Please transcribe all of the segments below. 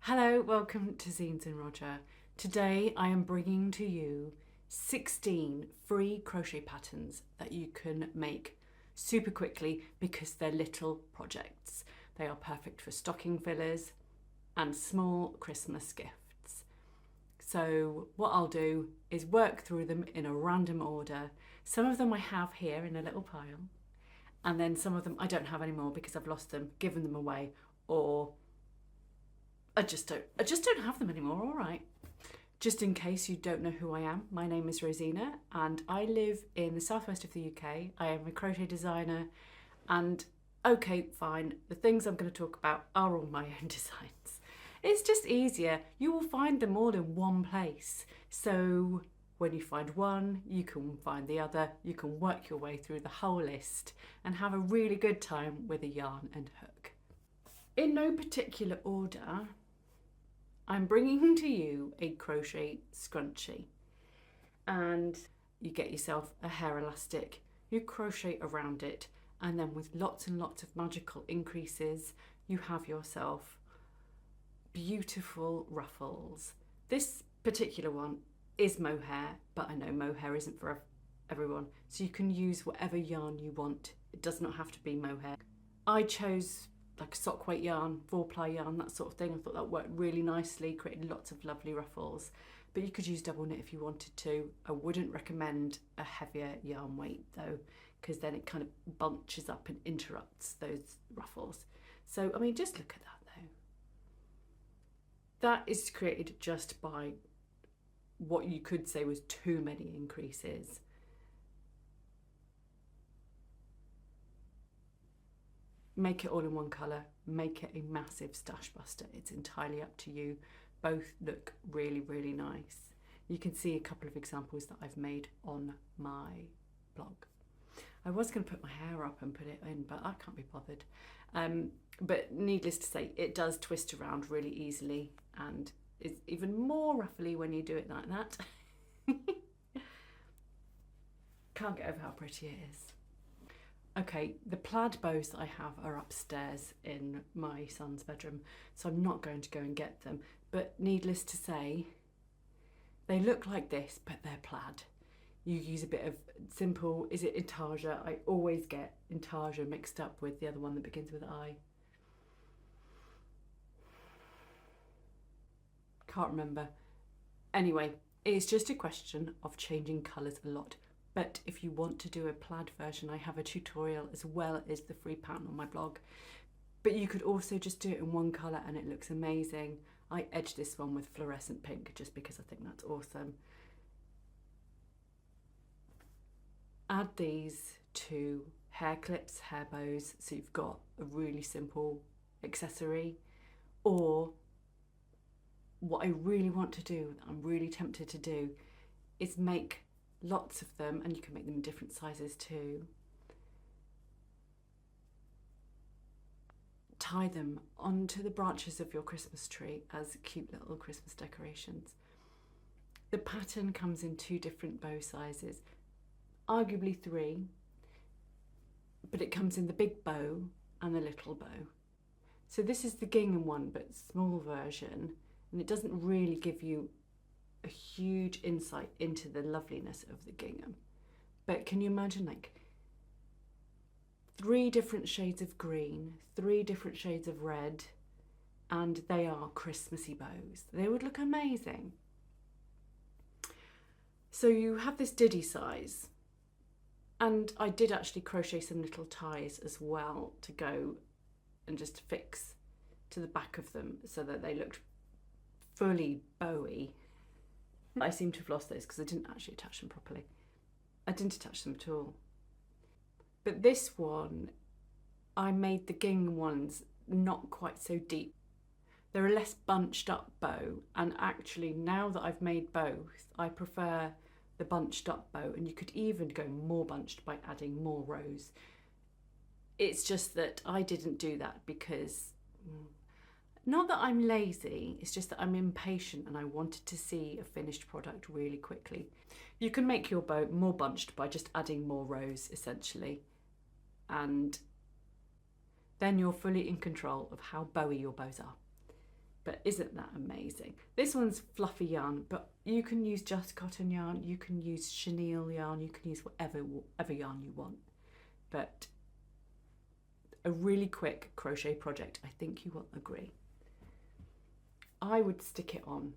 Hello, welcome to Zeens and Roger. Today I am bringing to you 16 free crochet patterns that you can make super quickly because they're little projects. They are perfect for stocking fillers and small Christmas gifts. So what I'll do is work through them in a random order. Some of them I have here in a little pile, and then some of them I don't have anymore because I've lost them, given them away, or I just don't have them anymore, all right. Just in case you don't know who I am, my name is Rosina and I live in the southwest of the UK. I am a crochet designer and okay, fine, the things I'm going to talk about are all my own designs. It's just easier. You will find them all in one place. So when you find one, you can find the other, you can work your way through the whole list and have a really good time with a yarn and hook. In no particular order, I'm bringing to you a crochet scrunchie, and you get yourself a hair elastic, you crochet around it, and then with lots and lots of magical increases, you have yourself beautiful ruffles. This particular one is mohair, but I know mohair isn't for everyone, so you can use whatever yarn you want. It does not have to be mohair. I chose like sock weight yarn, 4-ply yarn, that sort of thing. I thought that worked really nicely, created lots of lovely ruffles. But you could use double knit if you wanted to. I wouldn't recommend a heavier yarn weight though, because then it kind of bunches up and interrupts those ruffles. So, I mean, just look at that though. That is created just by what you could say was too many increases. Make it all in one colour, make it a massive stash buster. It's entirely up to you. Both look really, really nice. You can see a couple of examples that I've made on my blog. I was going to put my hair up and put it in, but I can't be bothered. But needless to say, it does twist around really easily and is even more ruffly when you do it like that. Can't get over how pretty it is. Okay, the plaid bows that I have are upstairs in my son's bedroom, so I'm not going to go and get them. But needless to say, they look like this, but they're plaid. You use a bit of simple, is it intarsia? I always get intarsia mixed up with the other one that begins with I. Can't remember. Anyway, it's just a question of changing colours a lot. But if you want to do a plaid version, I have a tutorial as well as the free pattern on my blog. But you could also just do it in one colour and it looks amazing. I edged this one with fluorescent pink just because I think that's awesome. Add these to hair clips, hair bows, so you've got a really simple accessory. Or what I really want to do, I'm really tempted to do, is make lots of them, and you can make them in different sizes too. Tie them onto the branches of your Christmas tree as cute little Christmas decorations. The pattern comes in 2 different bow sizes, arguably 3, but it comes in the big bow and the little bow. So this is the gingham one, but small version, and it doesn't really give you a huge insight into the loveliness of the gingham. But can you imagine like 3 different shades of green, 3 different shades of red, and they are Christmassy bows. They would look amazing. So you have this diddy size, and I did actually crochet some little ties as well to go and just fix to the back of them so that they looked fully bowy. I seem to have lost those because I didn't actually attach them properly. I didn't attach them at all. But this one, I made the gingham ones not quite so deep. They're a less bunched up bow, and actually now that I've made both, I prefer the bunched up bow, and you could even go more bunched by adding more rows. It's just that I didn't do that because not that I'm lazy, it's just that I'm impatient and I wanted to see a finished product really quickly. You can make your bow more bunched by just adding more rows essentially, and then you're fully in control of how bowy your bows are. But isn't that amazing? This one's fluffy yarn, but you can use just cotton yarn, you can use chenille yarn, you can use whatever yarn you want. But a really quick crochet project, I think you will agree. I would stick it on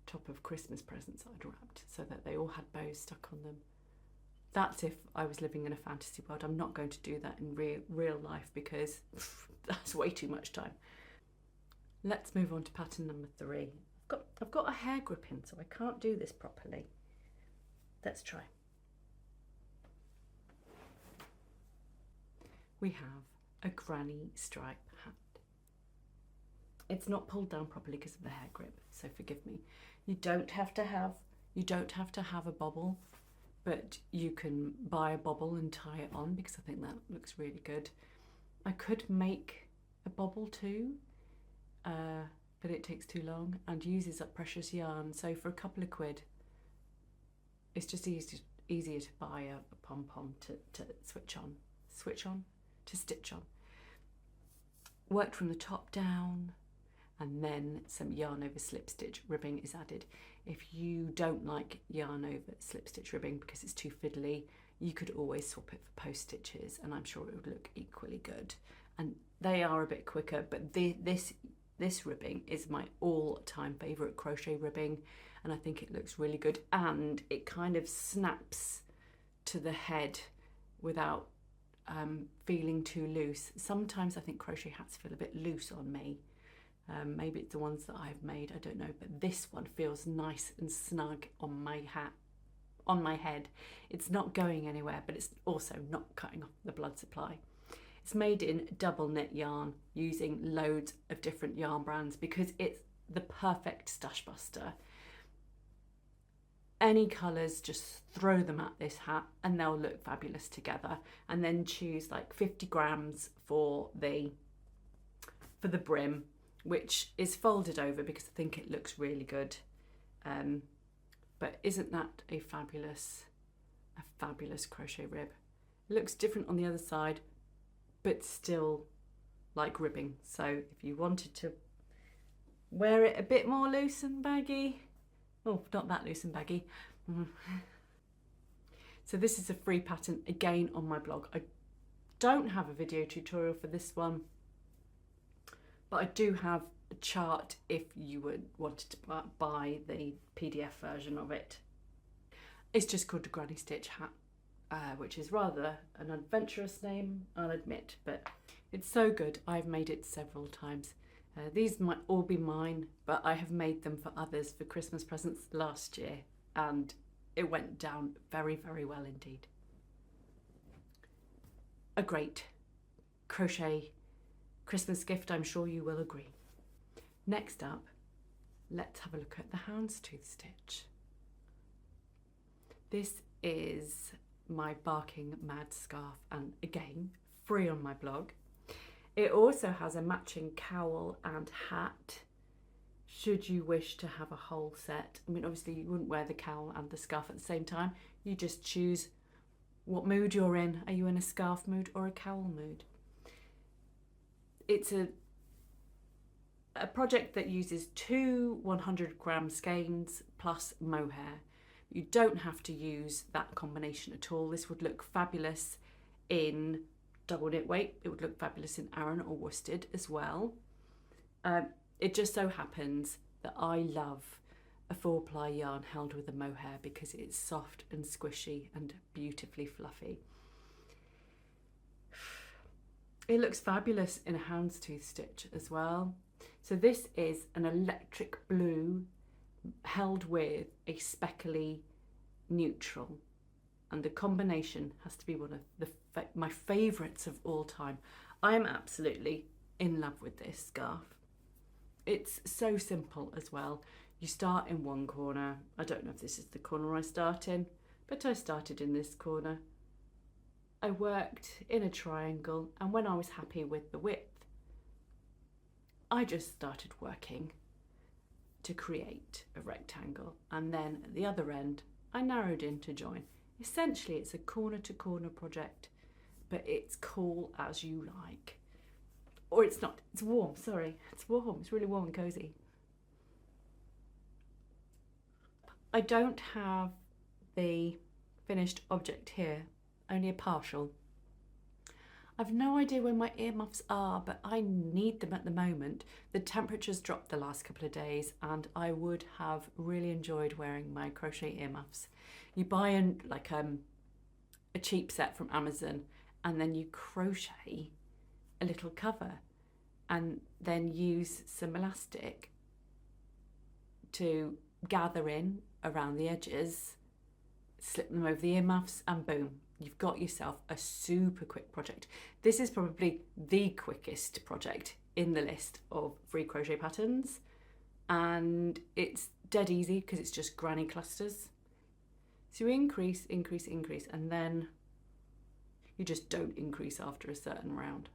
top of Christmas presents I'd wrapped so that they all had bows stuck on them. That's if I was living in a fantasy world. I'm not going to do that in real life because that's way too much time. Let's move on to pattern number 3. I've got a hair grip in, so I can't do this properly. Let's try. We have a granny stripe hat. It's not pulled down properly because of the hair grip, so forgive me. You don't have to have a bobble, but you can buy a bobble and tie it on because I think that looks really good. I could make a bobble too, but it takes too long and uses up precious yarn. So for a couple of quid, it's just easier to buy a pom-pom to stitch on. Worked from the top down, and then some yarn over slip stitch ribbing is added. If you don't like yarn over slip stitch ribbing because it's too fiddly, you could always swap it for post stitches, and I'm sure it would look equally good. And they are a bit quicker, but this ribbing is my all-time favourite crochet ribbing, and I think it looks really good, and it kind of snaps to the head without feeling too loose. Sometimes I think crochet hats feel a bit loose on me. Maybe it's the ones that I've made, I don't know, but this one feels nice and snug on my hat, on my head. It's not going anywhere, but it's also not cutting off the blood supply. It's made in double knit yarn using loads of different yarn brands because it's the perfect stash buster. Any colours, just throw them at this hat and they'll look fabulous together. And then choose like 50 grams for the brim, which is folded over because I think it looks really good. But isn't that a fabulous crochet rib? It looks different on the other side, but still like ribbing. So if you wanted to wear it a bit more loose and baggy, oh, not that loose and baggy. So this is a free pattern again on my blog. I don't have a video tutorial for this one, but I do have a chart if you wanted to buy the PDF version of it. It's just called a Granny Stitch hat, which is rather an adventurous name, I'll admit, but it's so good. I've made it several times. These might all be mine, but I have made them for others for Christmas presents last year, and it went down very, very well indeed. A great crochet Christmas gift, I'm sure you will agree. Next up, let's have a look at the Houndstooth stitch. This is my Barking Mad scarf, and again, free on my blog. It also has a matching cowl and hat, should you wish to have a whole set. I mean, obviously you wouldn't wear the cowl and the scarf at the same time. You just choose what mood you're in. Are you in a scarf mood or a cowl mood? It's a project that uses 2 100-gram skeins plus mohair. You don't have to use that combination at all. This would look fabulous in double knit weight. It would look fabulous in Aran or worsted as well. It just so happens that I love a 4-ply yarn held with a mohair because it's soft and squishy and beautifully fluffy. It looks fabulous in a houndstooth stitch as well. So this is an electric blue held with a speckly neutral, and the combination has to be one of my favourites of all time. I am absolutely in love with this scarf. It's so simple as well. You start in one corner. I don't know if this is the corner I start in, but I started in this corner. I worked in a triangle, and when I was happy with the width, I just started working to create a rectangle, and then at the other end I narrowed in to join. Essentially it's a corner to corner project, but it's cool as you like. Or it's not, it's warm, sorry, it's warm, it's really warm and cozy. I don't have the finished object here, only a partial. I've no idea where my earmuffs are, but I need them at the moment. The temperature's dropped the last couple of days and I would have really enjoyed wearing my crochet earmuffs. You buy a cheap set from Amazon and then you crochet a little cover and then use some elastic to gather in around the edges, slip them over the earmuffs and boom, you've got yourself a super quick project. This is probably the quickest project in the list of free crochet patterns and it's dead easy because it's just granny clusters. So you increase, increase, increase and then you just don't increase after a certain round.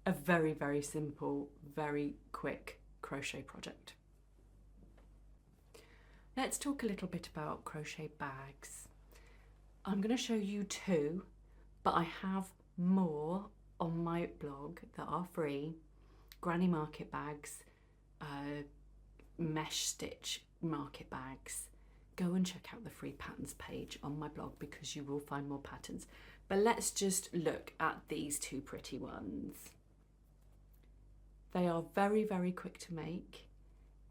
A very, very simple, very quick crochet project. Let's talk a little bit about crochet bags. I'm going to show you two, but I have more on my blog that are free. Granny market bags, mesh stitch market bags. Go and check out the free patterns page on my blog because you will find more patterns. But let's just look at these two pretty ones. They are very, very quick to make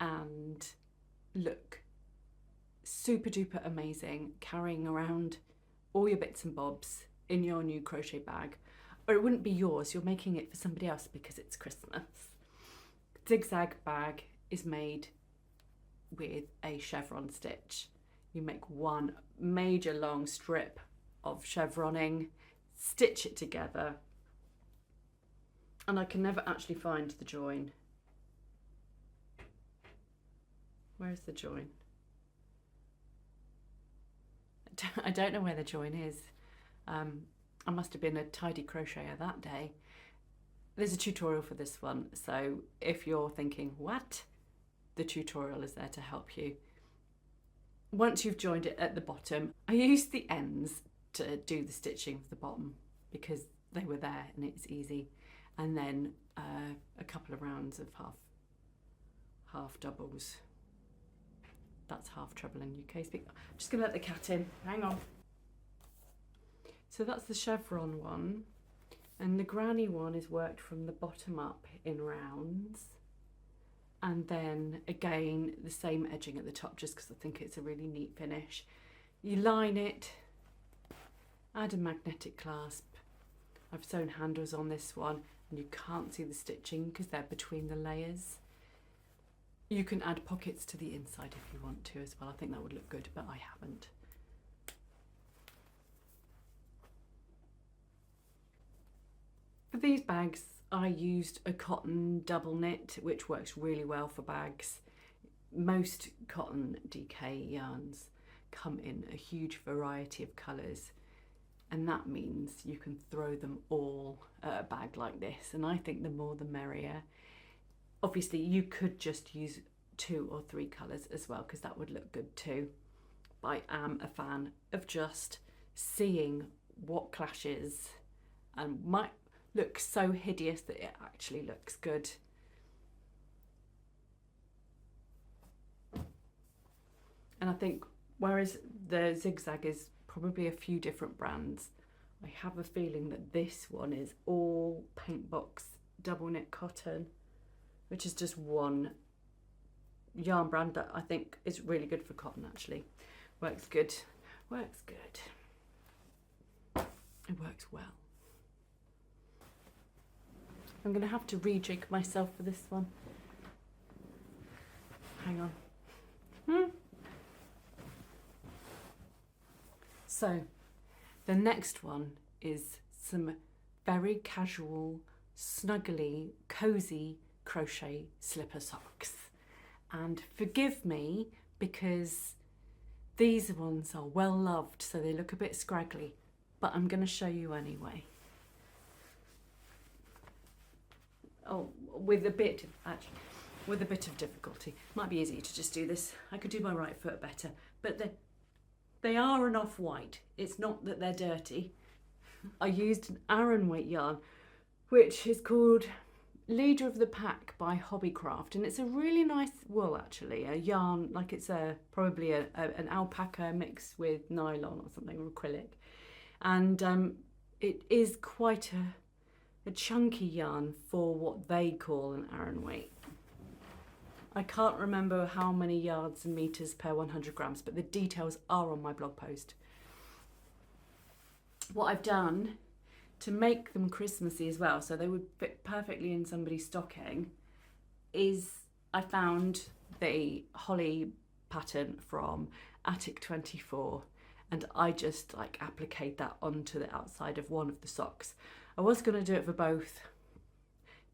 and look super duper amazing carrying around all your bits and bobs in your new crochet bag. Or it wouldn't be yours, you're making it for somebody else because it's Christmas. Zigzag bag is made with a chevron stitch. You make one major long strip of chevroning, stitch it together, and I can never actually find the join. Where's the join? I don't know where the join is. I must have been a tidy crocheter that day. There's a tutorial for this one, so if you're thinking, what? The tutorial is there to help you. Once you've joined it at the bottom, I used the ends to do the stitching of the bottom because they were there and it's easy. And then a couple of rounds of half doubles. That's half treble in UK speak. I'm just gonna let the cat in, hang on. So that's the chevron one. And the granny one is worked from the bottom up in rounds. And then again, the same edging at the top, just because I think it's a really neat finish. You line it, add a magnetic clasp. I've sewn handles on this one and you can't see the stitching because they're between the layers. You can add pockets to the inside if you want to as well. I think that would look good, but I haven't. For these bags, I used a cotton double knit, which works really well for bags. Most cotton DK yarns come in a huge variety of colours, and that means you can throw them all at a bag like this, and I think the more the merrier. Obviously you could just use 2 or 3 colours as well because that would look good too. But I am a fan of just seeing what clashes and might look so hideous that it actually looks good. And I think whereas the zigzag is probably a few different brands, I have a feeling that this one is all paint box double knit cotton, which is just one yarn brand that I think is really good for cotton actually. Works good, works good. It works well. I'm gonna have to rejig myself for this one. Hang on. So the next one is some very casual, snuggly, cozy crochet slipper socks. And forgive me because these ones are well loved, so they look a bit scraggly, but I'm going to show you anyway. Oh, with a bit of difficulty. Might be easier to just do this. I could do my right foot better, but they are an off-white. It's not that they're dirty. I used an Aran weight yarn, which is called Leader of the Pack by Hobbycraft, and it's a really nice wool actually, a yarn, like it's probably an alpaca mixed with nylon or something, or acrylic, and it is quite a chunky yarn for what they call an Aran weight. I can't remember how many yards and meters per 100 grams, but the details are on my blog post. What I've done to make them Christmassy as well, so they would fit perfectly in somebody's stocking, is I found the holly pattern from Attic 24, and I just like appliqued that onto the outside of one of the socks. I was going to do it for both,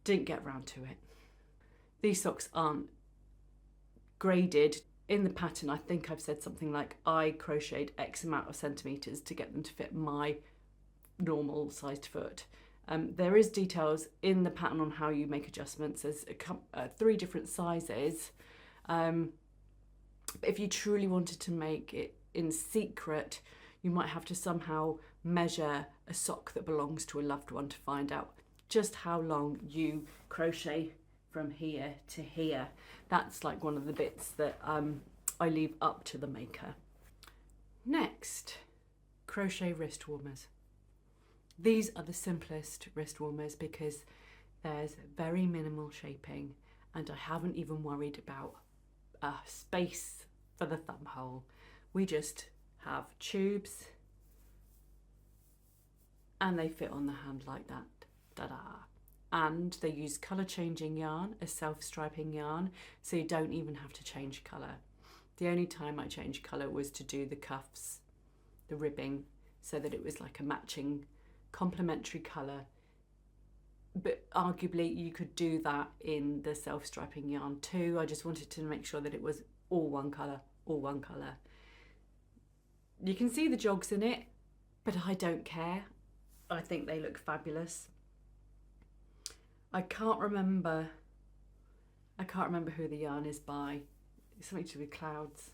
didn't get round to it. These socks aren't graded. In the pattern, I think I've said something like I crocheted X amount of centimetres to get them to fit my normal sized foot. There is details in the pattern on how you make adjustments. There's 3 different sizes. But if you truly wanted to make it in secret, you might have to somehow measure a sock that belongs to a loved one to find out just how long you crochet from here to here. That's like one of the bits that I leave up to the maker. Next, crochet wrist warmers. These are the simplest wrist warmers because there's very minimal shaping, and I haven't even worried about a space for the thumb hole. We just have tubes and they fit on the hand like that. Ta-da! And they use colour changing yarn, a self-striping yarn, so you don't even have to change colour. The only time I changed colour was to do the cuffs, the ribbing, so that it was like a matching complementary colour. But arguably you could do that in the self-striping yarn too. I just wanted to make sure that it was all one colour, all one colour. You can see the jogs in it, but I don't care. I think they look fabulous. I can't remember who the yarn is by. It's something to do with clouds.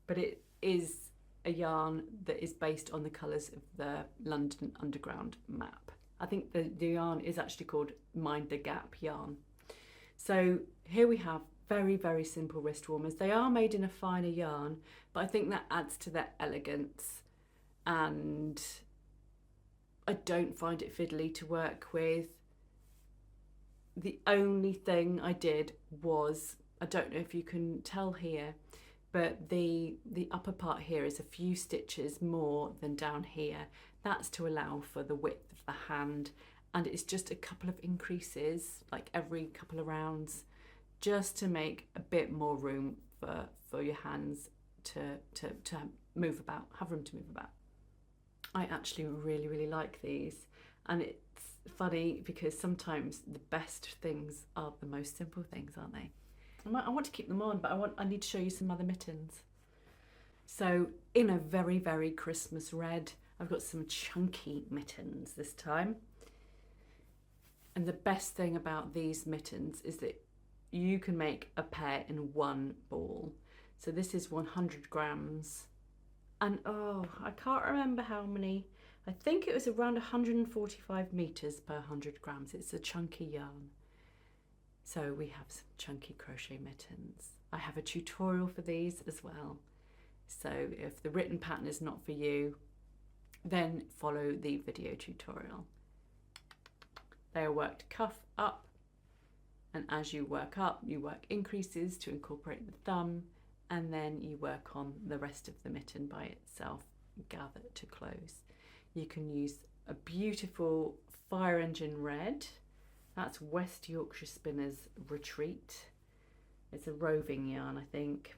But it is a yarn that is based on the colours of the London Underground map. I think the yarn is actually called Mind the Gap yarn. So here we have very, very simple wrist warmers. They are made in a finer yarn, but I think that adds to their elegance, and I don't find it fiddly to work with. The only thing I did was, I don't know if you can tell here, but the upper part here is a few stitches more than down here. That's to allow for the width of the hand, and it's just a couple of increases, like every couple of rounds, just to make a bit more room for your hands to move about, have room to move about. I actually really, really like these, and it's funny because sometimes the best things are the most simple things, aren't they? I want to keep them on, but I need to show you some other mittens. So in a very, very Christmas red, I've got some chunky mittens this time. And the best thing about these mittens is that you can make a pair in one ball. So this is 100 grams. And oh, I can't remember how many. I think it was around 145 meters per 100 grams. It's a chunky yarn. So we have some chunky crochet mittens. I have a tutorial for these as well. So if the written pattern is not for you, then follow the video tutorial. They are worked cuff up, and as you work up, you work increases to incorporate the thumb, and then you work on the rest of the mitten by itself, gather to close. You can use a beautiful Fire Engine Red. That's West Yorkshire Spinners Retreat. It's a roving yarn, I think.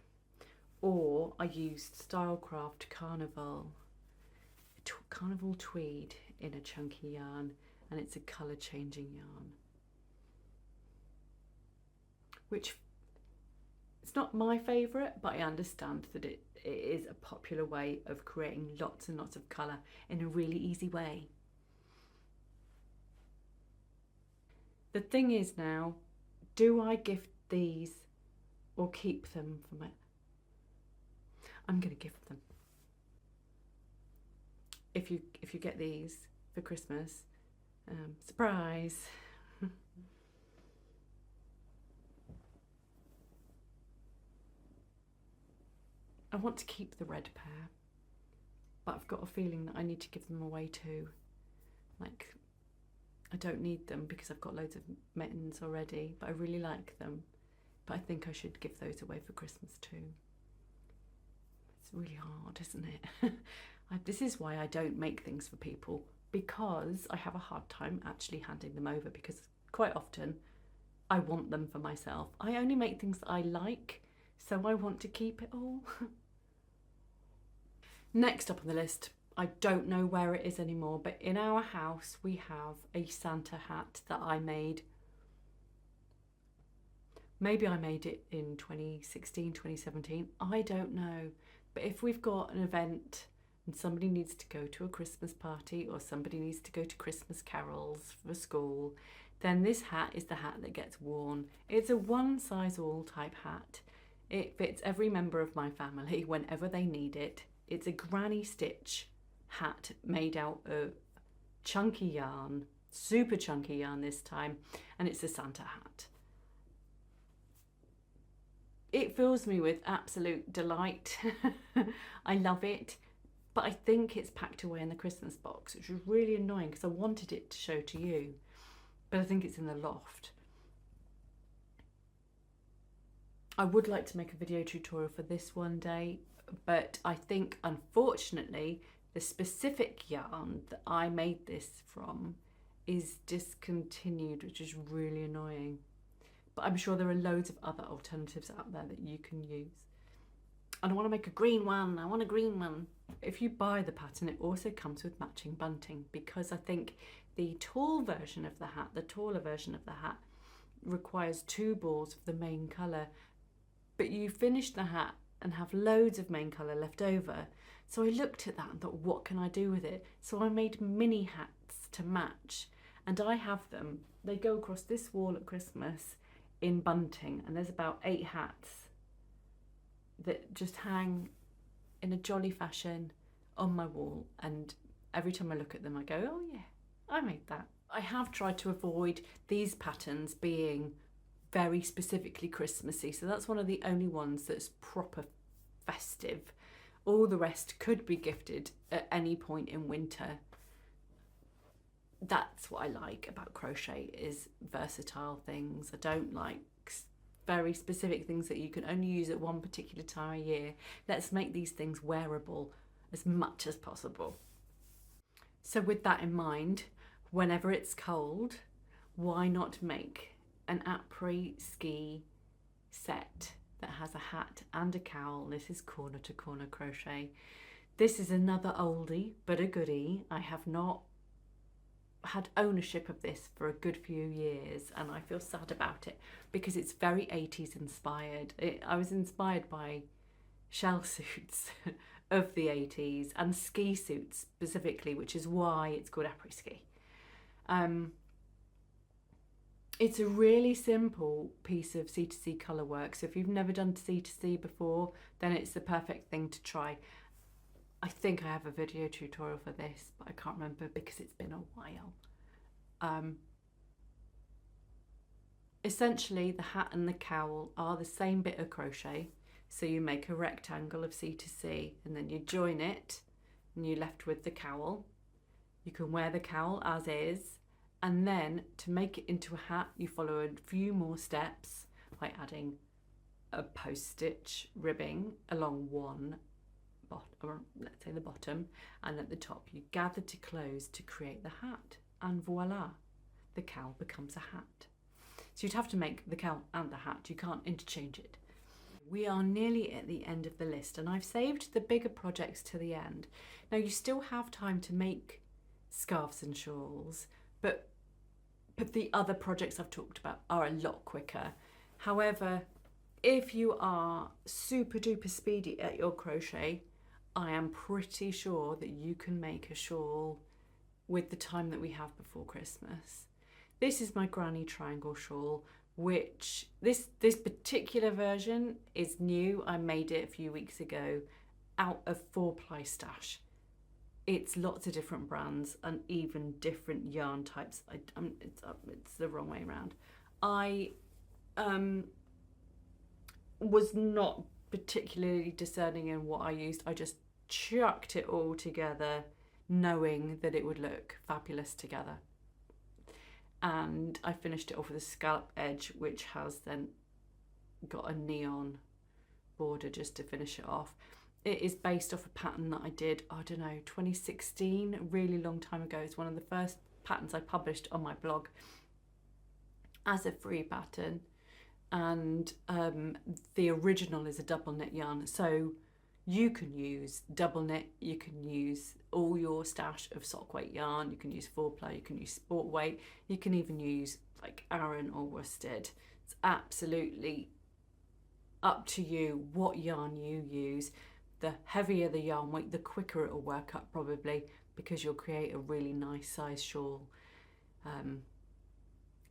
Or I used Stylecraft Carnival Tweed in a chunky yarn, and it's a colour changing yarn. Which, it's not my favourite, but I understand that it is a popular way of creating lots and lots of colour in a really easy way. The thing is now, do I gift these or keep them for my... I'm going to gift them. If you get these for Christmas, surprise, I want to keep the red pair, but I've got a feeling that I need to give them away too. Like, I don't need them because I've got loads of mittens already, but I really like them. But I think I should give those away for Christmas too. It's really hard, isn't it? This is why I don't make things for people, because I have a hard time actually handing them over, because quite often I want them for myself. I only make things that I like, so I want to keep it all. Next up on the list, I don't know where it is anymore, but in our house we have a Santa hat that I made. Maybe I made it in 2016, 2017, I don't know. But if we've got an event and somebody needs to go to a Christmas party or somebody needs to go to Christmas carols for school, then this hat is the hat that gets worn. It's a one-size-all type hat. It fits every member of my family whenever they need it. It's a granny stitch hat made out of chunky yarn, super chunky yarn this time, and it's a Santa hat. It fills me with absolute delight. I love it, but I think it's packed away in the Christmas box, which was really annoying because I wanted it to show to you, but I think it's in the loft. I would like to make a video tutorial for this one day, but I think unfortunately the specific yarn that I made this from is discontinued, which is really annoying. But I'm sure there are loads of other alternatives out there that you can use. And I want to make a green one. I want a green one. If you buy the pattern, it also comes with matching bunting, because I think the tall version of the hat, the taller version of the hat, requires 2 balls of the main colour. But you finish the hat and have loads of main colour left over. So I looked at that and thought, what can I do with it? So I made mini hats to match, and I have them. They go across this wall at Christmas in bunting, and there's about 8 hats that just hang in a jolly fashion on my wall, and every time I look at them I go, oh yeah, I made that. I have tried to avoid these patterns being very specifically Christmassy, so that's one of the only ones that's proper festive. All the rest could be gifted at any point in winter. That's what I like about crochet, is versatile things. I don't like very specific things that you can only use at one particular time of year. Let's make these things wearable as much as possible. So with that in mind, whenever it's cold, why not make an Apres ski set that has a hat and a cowl? This is corner to corner crochet. This is another oldie but a goodie. I have not had ownership of this for a good few years, and I feel sad about it because it's very 80s inspired. I was inspired by shell suits of the 80s and ski suits specifically, which is why it's called Apres ski. It's a really simple piece of C2C colour work, so if you've never done C2C before, then it's the perfect thing to try. I think I have a video tutorial for this, but I can't remember because it's been a while. Essentially, the hat and the cowl are the same bit of crochet. So you make a rectangle of C2C and then you join it and you're left with the cowl. You can wear the cowl as is, and then to make it into a hat, you follow a few more steps by adding a post stitch ribbing along one or let's say the bottom, and at the top you gather to close to create the hat, and voila, the cowl becomes a hat. So you'd have to make the cowl and the hat, you can't interchange it. We are nearly at the end of the list, and I've saved the bigger projects to the end. Now you still have time to make scarves and shawls, but the other projects I've talked about are a lot quicker. However, if you are super duper speedy at your crochet, I am pretty sure that you can make a shawl with the time that we have before Christmas. This is my granny triangle shawl, which this particular version is new. I made it a few weeks ago out of 4-ply stash. It's lots of different brands and even different yarn types. It's the wrong way around. I was not particularly discerning in what I used. I just chucked it all together knowing that it would look fabulous together. And I finished it off with a scallop edge, which has then got a neon border just to finish it off. It is based off a pattern that I did, I don't know, 2016, a really long time ago. It's one of the first patterns I published on my blog as a free pattern. And the original is a double knit yarn. So you can use double knit, you can use all your stash of sock weight yarn, you can use 4-ply, you can use sport weight, you can even use like Aran or worsted. It's absolutely up to you what yarn you use. The heavier the yarn weight, the quicker it'll work up probably, because you'll create a really nice size shawl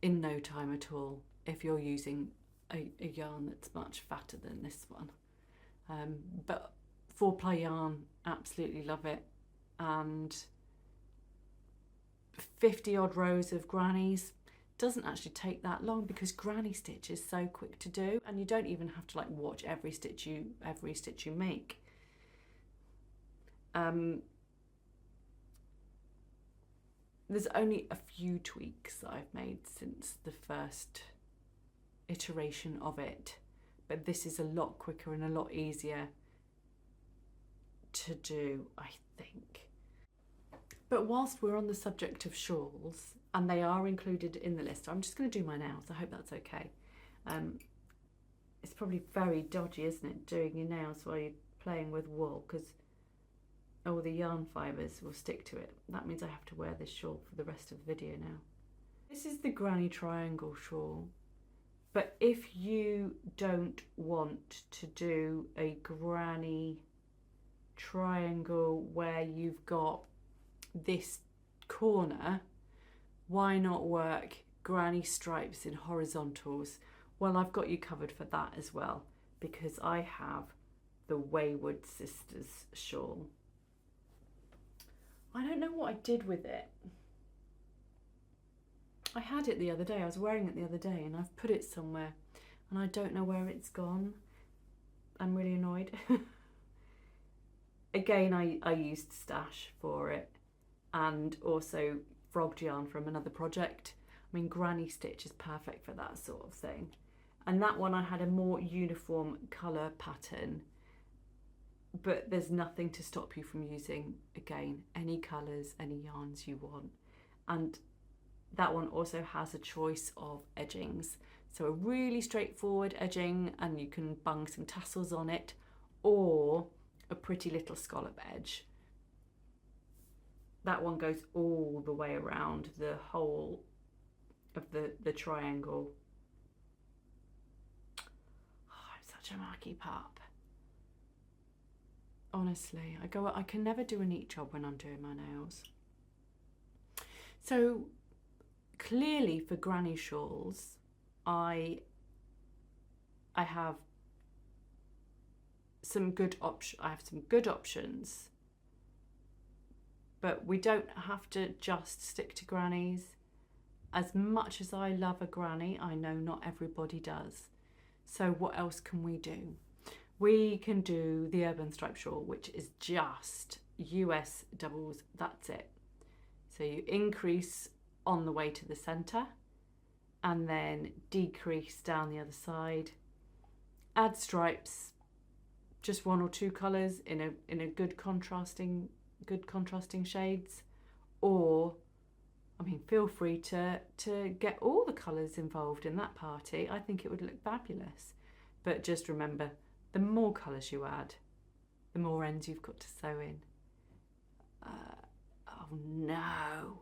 in no time at all if you're using a yarn that's much fatter than this one. But 4-ply yarn, absolutely love it. And 50 odd rows of grannies doesn't actually take that long, because granny stitch is so quick to do, and you don't even have to like watch every stitch you make. There's only a few tweaks that I've made since the first iteration of it, but this is a lot quicker and a lot easier to do, I think. But whilst we're on the subject of shawls, and they are included in the list, I'm just going to do my nails. I hope that's okay. It's probably very dodgy, isn't it, doing your nails while you're playing with wool, because all the yarn fibres will stick to it. That means I have to wear this shawl for the rest of the video now. This is the granny triangle shawl, but if you don't want to do a granny triangle where you've got this corner, why not work granny stripes in horizontals? Well, I've got you covered for that as well, because I have the Wayward Sisters shawl. I don't know what I did with it. I had it the other day, I was wearing it the other day, and I've put it somewhere and I don't know where it's gone. I'm really annoyed. Again, I used stash for it, and also frogged yarn from another project. I mean, granny stitch is perfect for that sort of thing. And that one I had a more uniform colour pattern, but there's nothing to stop you from using, again, any colours, any yarns you want. And that one also has a choice of edgings. So a really straightforward edging, and you can bung some tassels on it, or a pretty little scallop edge. That one goes all the way around the whole of the triangle. Oh, I'm such a mucky pup. Honestly, I can never do a neat job when I'm doing my nails. So clearly for granny shawls, I have some good options, but we don't have to just stick to grannies. As much as I love a granny, I know not everybody does. So what else can we do? We can do the Urban Stripe Shawl, which is just US doubles, that's it. So you increase on the way to the centre and then decrease down the other side. Add stripes, just 1 or 2 colours in a good contrasting shades, or I mean, feel free to get all the colours involved in that party. I think it would look fabulous. But just remember, the more colours you add, the more ends you've got to sew in. Oh no.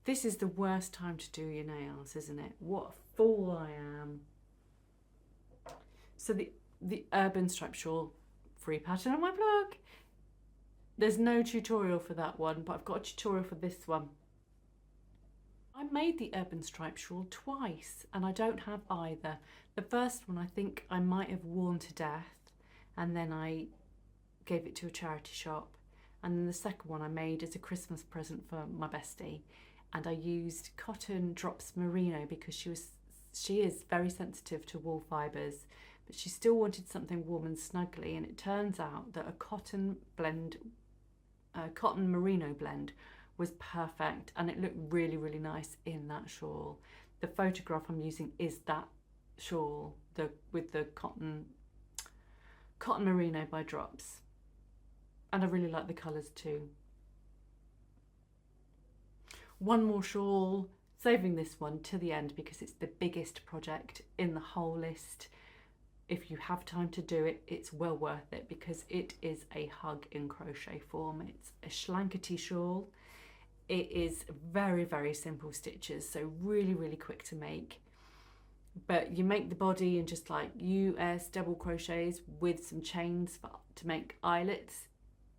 This is the worst time to do your nails, isn't it? What a fool I am. So the Urban Stripe Shawl, free pattern on my blog. There's no tutorial for that one, but I've got a tutorial for this one. I made the Urban Stripe Shawl twice, and I don't have either. The first one I think I might have worn to death, and then I gave it to a charity shop. And then the second one I made as a Christmas present for my bestie, and I used cotton drops merino because she is very sensitive to wool fibres, but she still wanted something warm and snuggly, and it turns out that a cotton merino blend was perfect, and it looked really, really nice in that shawl. The photograph I'm using is that shawl, with the cotton merino by Drops, and I really like the colours too. One more shawl, saving this one to the end because it's the biggest project in the whole list. If you have time to do it, it's well worth it because it is a hug in crochet form. It's a schlankety shawl. It is very, very simple stitches, so really, really quick to make. But you make the body in just like US double crochets with some chains to make eyelets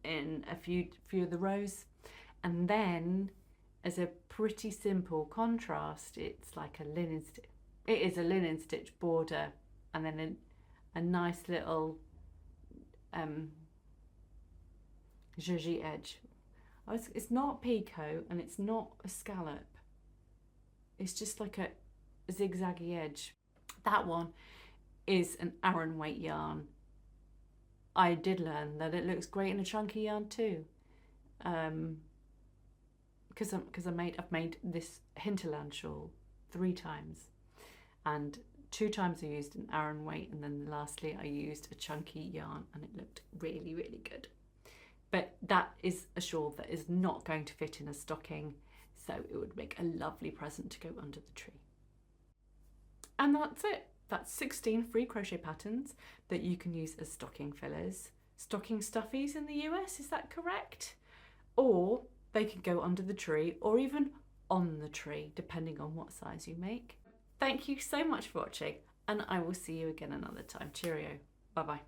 in a few of the rows. And then as a pretty simple contrast, it's like a linen stitch. It is a linen stitch border, and then a nice little zhuzhy edge. It's not picot and it's not a scallop. It's just like a zigzaggy edge. That one is an Aran weight yarn. I did learn that it looks great in a chunky yarn too. Because I've made this Hinterland Shawl 3 times, and 2 times I used an Aran weight, and then lastly I used a chunky yarn, and it looked really, really good. But that is a shawl that is not going to fit in a stocking, so it would make a lovely present to go under the tree. And that's it. That's 16 free crochet patterns that you can use as stocking fillers. Stocking stuffies in the US, is that correct? Or they can go under the tree or even on the tree, depending on what size you make. Thank you so much for watching, and I will see you again another time. Cheerio. Bye-bye.